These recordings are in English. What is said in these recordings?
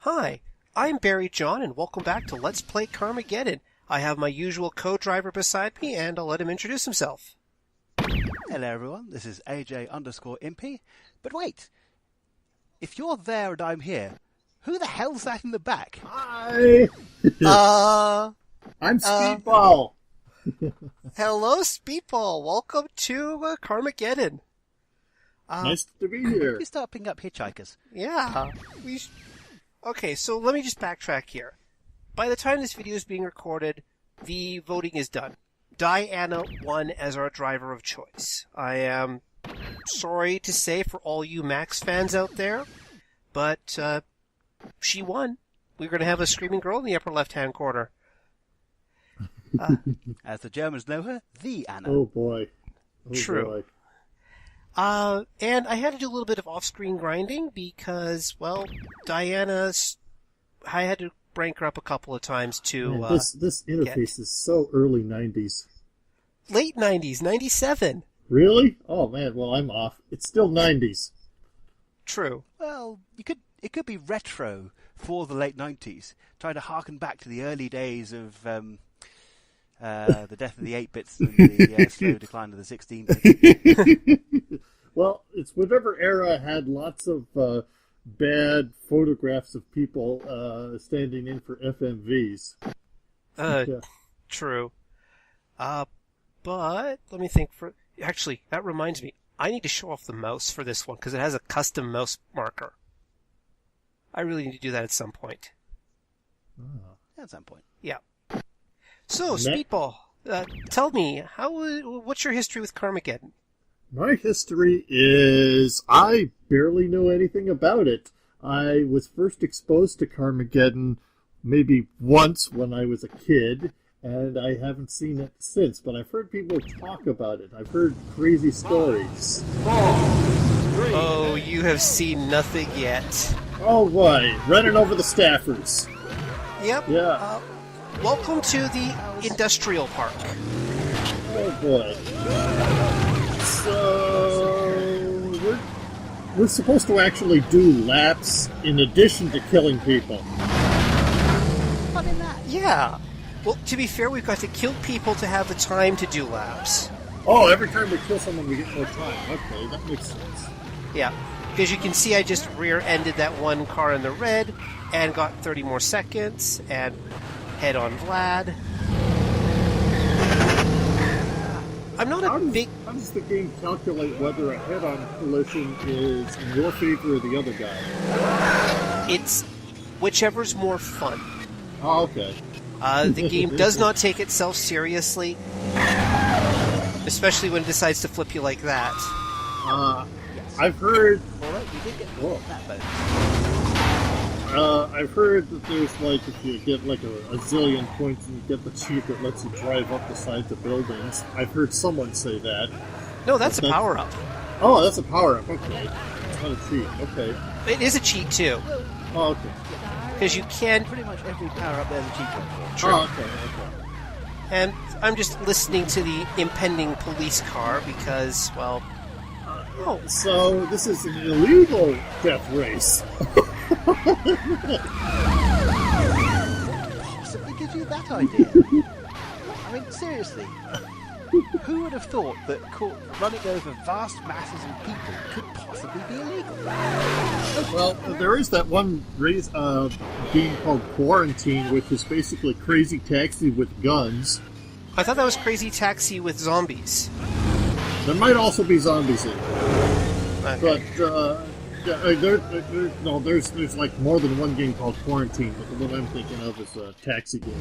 Hi, I'm Barry John, and welcome back to Let's Play Carmageddon. I have my usual co-driver beside me, and I'll let him introduce himself. Hello everyone, this is AJ_Impy. But wait, if you're there and I'm here, who the hell's that in the back? Hi! I'm Speedball. Hello, Speedball. Welcome to Carmageddon. Nice to be here. You start picking up hitchhikers. Yeah. Okay, so let me just backtrack here. By the time this video is being recorded, the voting is done. Diana won as our driver of choice. I am sorry to say for all you Max fans out there, but she won. We're going to have a screaming girl in the upper left-hand corner. As the Germans know her, the Anna. Oh boy. True. Boy. And I had to do a little bit of off-screen grinding because, well, I had to rank her up a couple of times to... Man, this interface is so early 90s. Late 90s, 97. Really? Oh man, well I'm off. It's still 90s. True. Well, it could be retro for the late 90s, trying to harken back to the early days of the death of the 8-bits and the slow decline of the 16-bits. Well, it's whatever era had lots of bad photographs of people standing in for FMVs. Yeah. True. But let me think for... Actually, that reminds me. I need to show off the mouse for this one because it has a custom mouse marker. I really need to do that at some point. Oh. At some point. Yeah. So, Speedball, tell me, what's your history with Carmageddon? My history is I barely know anything about it. I was first exposed to Carmageddon maybe once when I was a kid, and I haven't seen it since, but I've heard people talk about it. I've heard crazy stories. 4, 3. Oh, you have seen nothing yet. Oh boy, running over the staffers. Yep. Yeah. Welcome to the industrial park. Oh boy. So we're supposed to actually do laps in addition to killing people. Fun in that. Yeah. Well, to be fair, we've got to kill people to have the time to do laps. Oh, every time we kill someone we get more time. Okay, that makes sense. Yeah. Because you can see I just rear-ended that one car in the red and got 30 more seconds and head on Vlad. I'm not How big... does the game calculate whether a head-on collision is in your favor or the other guy? It's whichever's more fun. Oh, okay. The game does not take itself seriously, especially when it decides to flip you like that. I've heard... All right, we did get Whoa. that boat. I've heard that there's, like, if you get, like, a zillion points and you get the cheat that lets you drive up the sides of buildings. I've heard someone say that. No, that's a power-up. Oh, that's a power-up. Okay. It's not a cheat. Okay. It is a cheat, too, Oh, okay. because you can... Pretty much every power-up there's a cheat code for. True. Oh, okay. And I'm just listening to the impending police car because, well... Oh, So, this is an illegal death race. Possibly gives you that idea. I mean, seriously, who would have thought that running over vast masses of people could possibly be illegal? Well, there is that one game called Quarantine, which is basically Crazy Taxi with guns. I thought that was Crazy Taxi with zombies. There might also be zombies in it. Okay. But there's like more than one game called Quarantine, but the one I'm thinking of is a taxi game.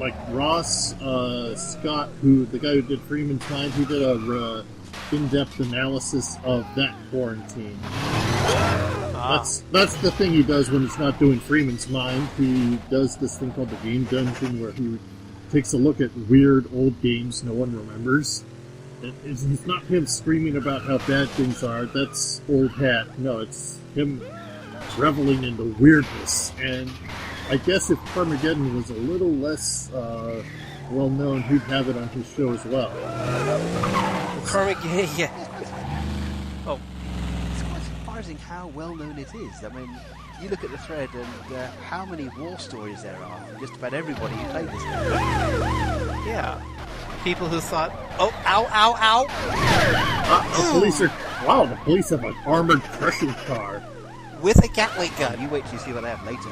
Like Ross Scott, the guy who did Freeman's Mind, he did a in-depth analysis of that Quarantine. That's the thing he does when he's not doing Freeman's Mind. He does this thing called the Game Dungeon, where he takes a look at weird old games no one remembers. It's not him screaming about how bad things are. That's old hat. No, it's him reveling in the weirdness. And I guess if Carmageddon was a little less well known, he'd have it on his show as well. Carmageddon, yeah. Oh, It's quite surprising how well known it is. I mean, you look at the thread and how many war stories there are from just about everybody who played this game. yeah. People who thought, oh, ow, ow, ow. The police are... Wow, the police have an armored crushing car. With a Gatling gun. You wait till you see what they have later.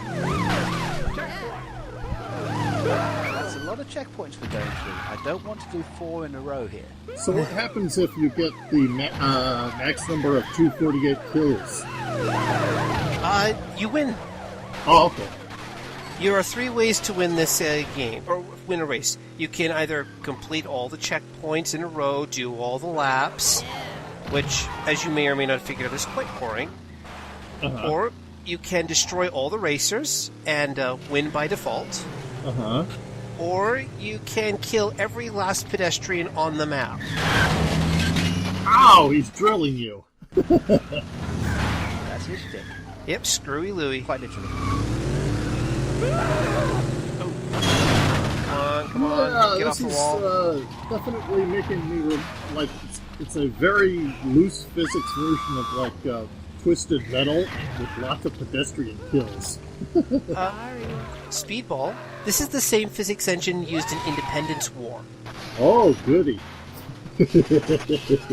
That's a lot of checkpoints we're going through. I don't want to do 4 in a row here. So what happens if you get the max number of 248 kills? You win. Oh, okay. There are 3 ways to win this game, or win a race. You can either complete all the checkpoints in a row, do all the laps, which, as you may or may not figure out, is quite boring. Uh-huh. Or you can destroy all the racers and win by default. Uh-huh. Or you can kill every last pedestrian on the map. Ow, he's drilling you. That's his stick. Yep, screwy Louie. Quite literally. Come on, get off this the is wall. definitely making me like it's a very loose physics version of like Twisted Metal with lots of pedestrian kills. Speedball. This is the same physics engine used in Independence War. Oh, goody.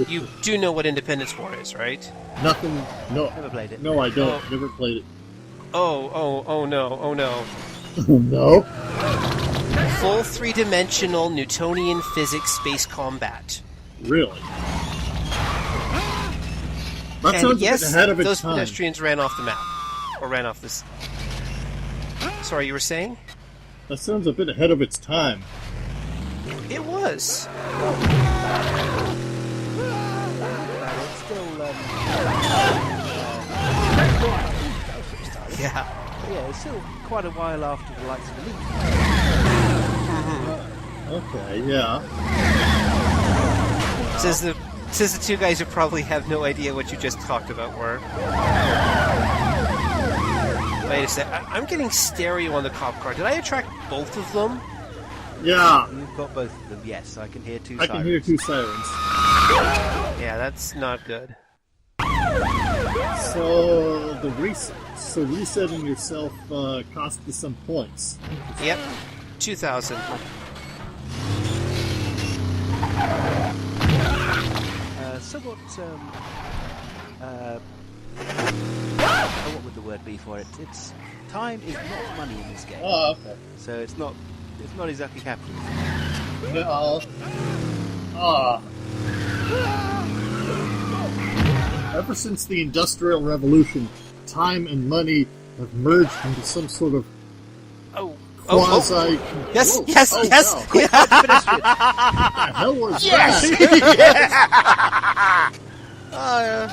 You do know what Independence War is, right? Nothing. No. Never played it. No, I don't. Oh. Never played it. Oh no, oh no. No. Full 3-dimensional Newtonian physics space combat. Really? That And sounds yes, a bit ahead of its those time. pedestrians ran off the map. Or ran off this... Sorry, you were saying? That sounds a bit ahead of its time. It was. It's still, Yeah. yeah, it's still quite a while after the likes of Elite. Okay, yeah. Says the 2 guys who probably have no idea what you just talked about were. Wait a sec. I'm getting stereo on the cop car. Did I attract both of them? Yeah, You've got both of them, yes. I can hear 2 I can hear 2 sirens. Yeah, that's not good. So resetting yourself cost you some points. Yep. 2,000. Somewhat, what would the word be for it? It's time is not money in this game, Oh, okay. so it's not exactly capitalism. Yeah. Ever since the Industrial Revolution, time and money have merged into some sort of Oh. quasi... Yes, Whoa. yes, Oh, yes! wow. Yeah. What the hell was that?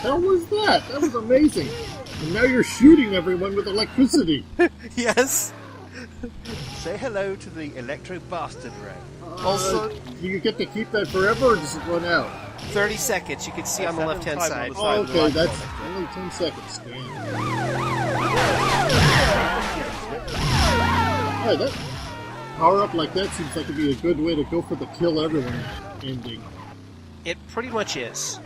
Hell was that? That was amazing. And now you're shooting everyone with electricity. Yes. Say hello to the Electro Bastard Ray. Also, Do you get to keep that forever, or does it run out? 30 seconds. You can see on the That's left-hand having side. time on Oh, the okay, light that's bulb. only 10 seconds. Damn. Hey, that power up like that seems like it'd be a good way to go for the kill everyone ending. It pretty much is.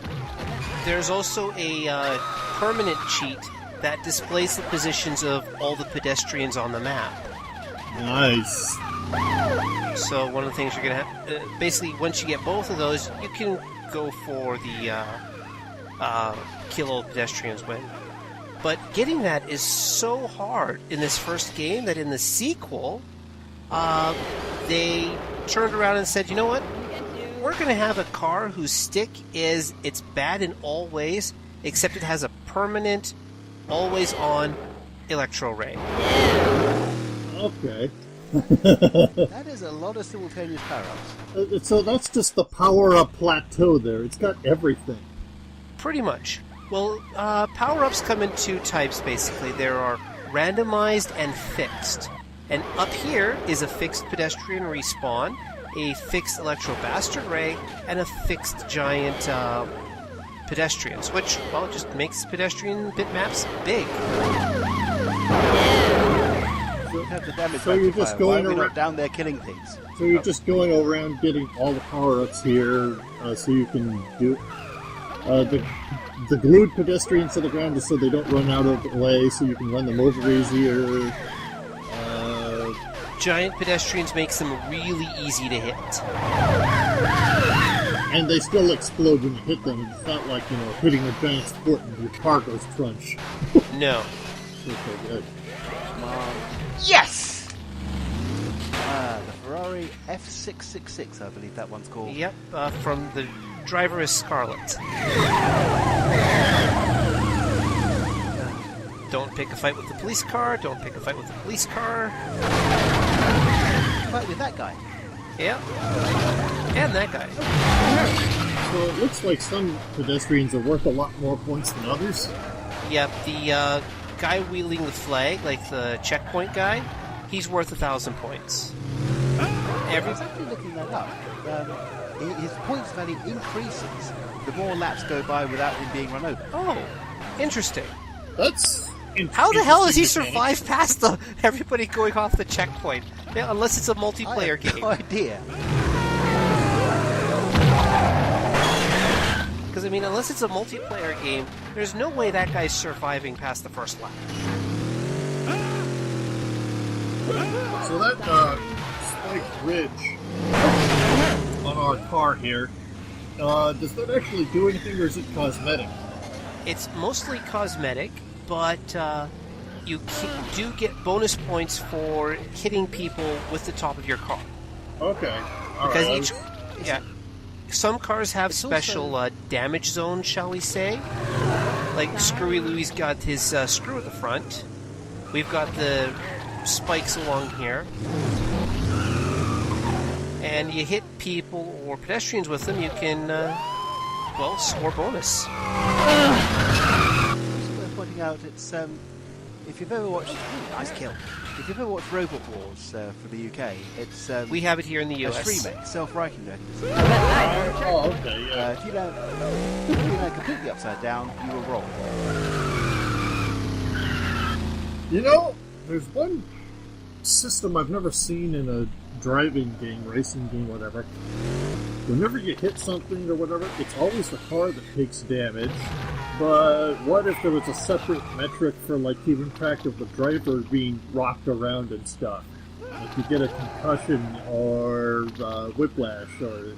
There's also a permanent cheat that displays the positions of all the pedestrians on the map. Nice. So one of the things you're going to have... basically, once you get both of those, you can go for the kill all pedestrians win. But getting that is so hard in this first game that in the sequel, they turned around and said, you know what? We're going to have a car whose stick is, it's bad in all ways, except it has a permanent, always-on electro ray. Okay. That is a lot of simultaneous power-ups. So that's just the power-up plateau there. It's got everything. Pretty much. Well, power-ups come in 2 types, basically. There are randomized and fixed. And up here is a fixed pedestrian respawn, a fixed Electro Bastard Ray, and a fixed giant pedestrians, which, well, it just makes pedestrian bitmaps big. Have the damage So you're just magnifier. Why going are we not around- down there killing things? So you're just going around getting all the power-ups here, so you can do... the glued pedestrians to the ground is so they don't run out of the way, so you can run them over easier. Giant pedestrians makes them really easy to hit. And they still explode when you hit them. It's not like, hitting a giant's foot and your car goes crunch. No. Okay, good. Come on. Yes! The Ferrari F666, I believe that one's called. Yep, from the driver is Scarlett. Don't pick a fight with the police car. Don't pick a fight with the police car. Fight with that guy. Yep. And that guy. So it looks like some pedestrians are worth a lot more points than others. Yep, the guy wheeling the flag, like the checkpoint guy, he's worth 1,000 points. I was actually looking that up. His points value increases the more laps go by without him being run over. Oh, interesting. That's How the hell does he interesting survive past everybody going off the checkpoint? Yeah, unless it's a multiplayer I have game. no idea. Because, unless it's a multiplayer game, there's no way that guy's surviving past the first lap. So that spiked ridge on our car here, does that actually do anything, or is it cosmetic? It's mostly cosmetic, but you do get bonus points for hitting people with the top of your car. Okay. All Because right. some cars have It's special also- damage zones, shall we say? Like Screwy Louie's got his screw at the front. We've got the spikes along here. And you hit people or pedestrians with them, you can, score bonus. It's worth pointing out, it's if you've ever watched nice kill. If you've ever watched Robot Wars for the UK, it's We have it here in the a US. remake, self-writing mechanism. Oh, okay, yeah. If you land completely upside down, you will roll. There's one system I've never seen in a driving game, racing game, whatever. Whenever you hit something or whatever, it's always the car that takes damage. But what if there was a separate metric for, keep impact of the driver being rocked around and stuff? Like you get a concussion or whiplash or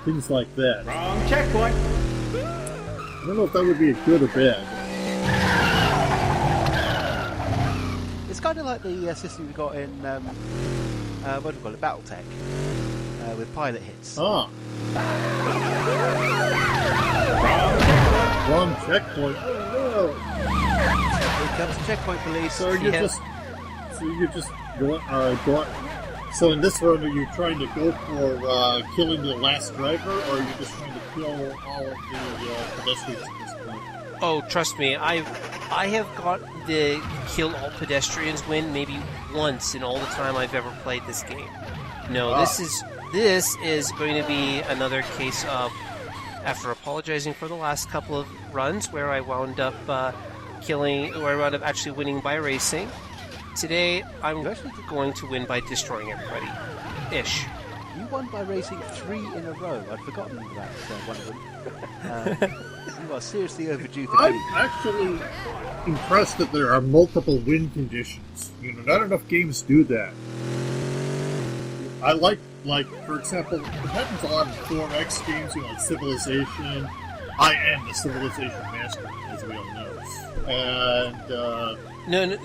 things like that. Wrong checkpoint. I don't know if that would be a good or bad. It's kind of like the system we got in, what do we call it, Battletech, with pilot hits. Ah. Wrong checkpoint. Oh Here comes the checkpoint police. no. So you're just going. So in this one, are you trying to go for killing the last driver, or are you just trying to kill all of the pedestrians at this point? Oh, trust me, I have got the kill all pedestrians win maybe once in all the time I've ever played this game. No, this is going to be another case of, after apologizing for the last couple of runs where I wound up actually winning by racing. Today, I'm going to win by destroying everybody. Ish. You won by racing 3 in a row. I'd forgotten about one of them. You are seriously overdue for I'm winning. actually impressed that there are multiple win conditions. Not enough games do that. I like, for example, it happens a lot in 4X games, like Civilization. I am the Civilization master, as we all know. And, No,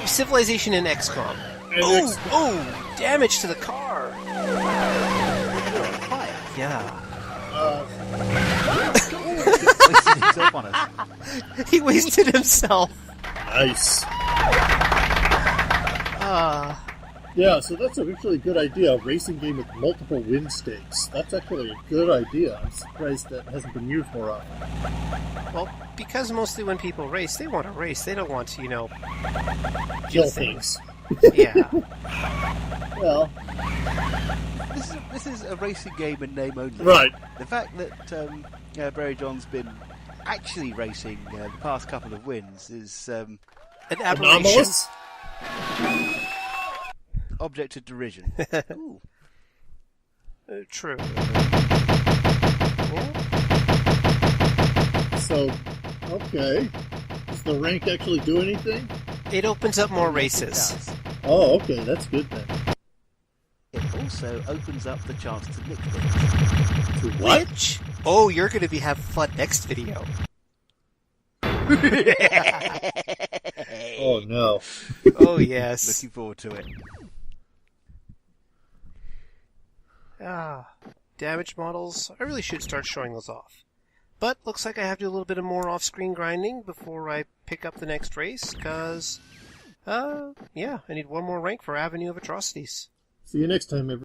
Civilization and XCOM. and Oh, damage to the car. Fire. Yeah. Wasted himself on us. He wasted himself. nice. Yeah, so that's actually a good idea. A racing game with multiple win stakes. That's actually a good idea. I'm surprised that hasn't been used more often. well, because mostly when people race, they want to race. They don't want to, Kill things. Yeah. Well, This is a racing game in name only. right. The fact that Barry John's been actually racing the past couple of wins is An aberration. Anomalous? object of derision. Ooh. True. So, okay. Does the rank actually do anything? It opens up more It races. does. Oh, okay, that's good then. It also opens up the chance to nick things. To what? Which? Oh, you're going to have fun next video. Oh no. Oh, yes. Looking forward to it. Damage models. I really should start showing those off. But looks like I have to do a little bit of more off-screen grinding before I pick up the next race, because, yeah, I need one more rank for Avenue of Atrocities. See you next time, everyone.